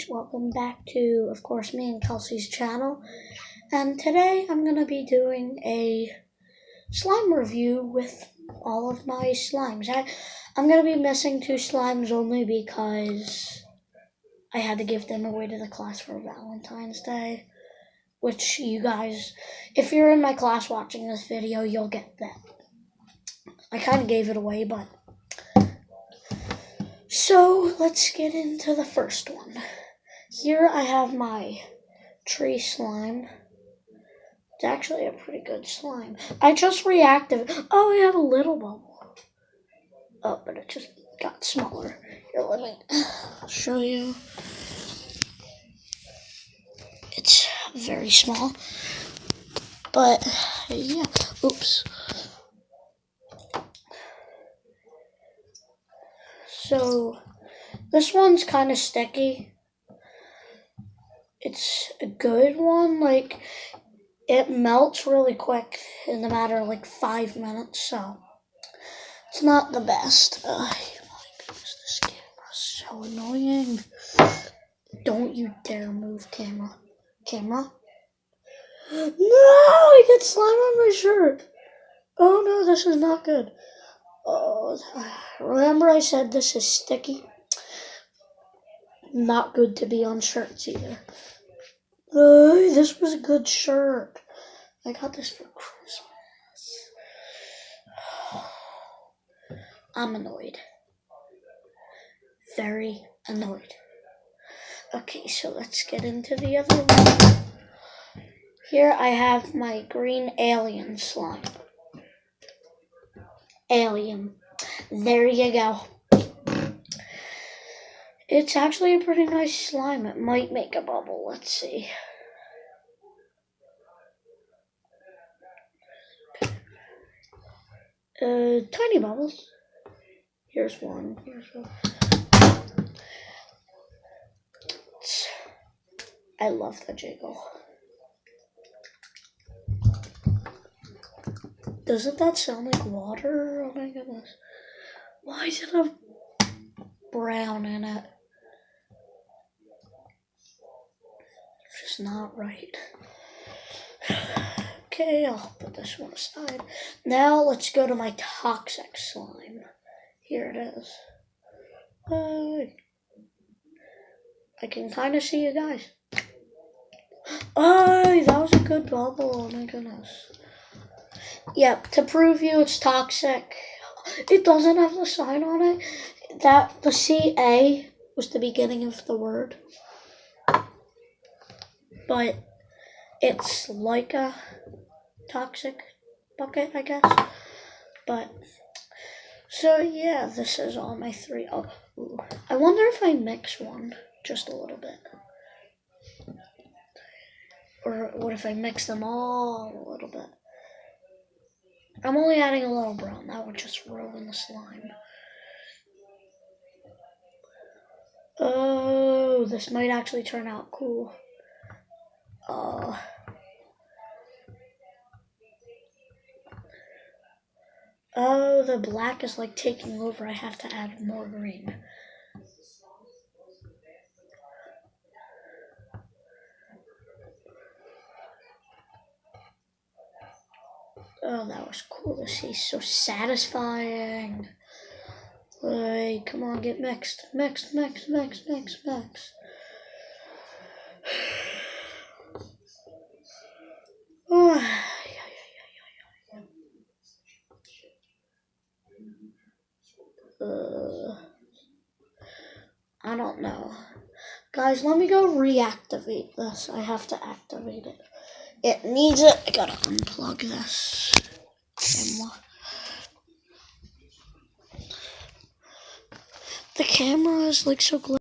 Welcome back to, of course, me and Kelsey's channel. And today I'm going to be doing a slime review with all of my slimes. I'm going to be missing 2 slimes only because I had to give them away to the class for Valentine's Day. Which you guys, if you're in my class watching this video, you'll get that. I kind of gave it away, but... So, let's get into the first one. Here I have my tree slime. It's actually a pretty good slime. I just reactivated. Oh, I have a little bubble. Oh, but it just got smaller. Here, let me show you. It's very small. But, yeah. Oops. So, this one's kind of sticky. It's a good one. Like, it melts really quick in a matter of like 5 minutes, so it's not the best. Oh my goodness, this camera's so annoying. Don't you dare move, camera. Camera? No, I get slime on my shirt. Oh no, this is not good. Oh, remember I said this is sticky? Not good to be on shirts either. This was a good shirt. I got this for Christmas. I'm annoyed. Very annoyed. Okay, so let's get into the other one. Here I have my green alien slime. Alien. There you go. It's actually a pretty nice slime. It might make a bubble. Let's see. Tiny bubbles. Here's one. I love the jiggle. Doesn't that sound like water? Oh my goodness. Why does it have brown in it? It's just not right. Okay, I'll put this one aside. Now let's go to my toxic slime. Here it is. I can kind of see you guys. Oh, that was a good bubble. Oh my goodness. Yep, to prove you it's toxic. It doesn't have the sign on it. The CA was the beginning of the word. But it's like a toxic bucket, I guess. But, so yeah, this is all my 3. Oh, I wonder if I mix one just a little bit. Or what if I mix them all a little bit? I'm only adding a little brown. That would just ruin the slime. Oh, this might actually turn out cool. Oh, the black is like taking over. I have to add more green. Oh, that was cool to see. So satisfying. Hey, come on, get mixed. Mixed. I don't know. Guys, let me go reactivate this. I have to activate it. It needs it. I gotta unplug this camera. The camera is like so glitchy.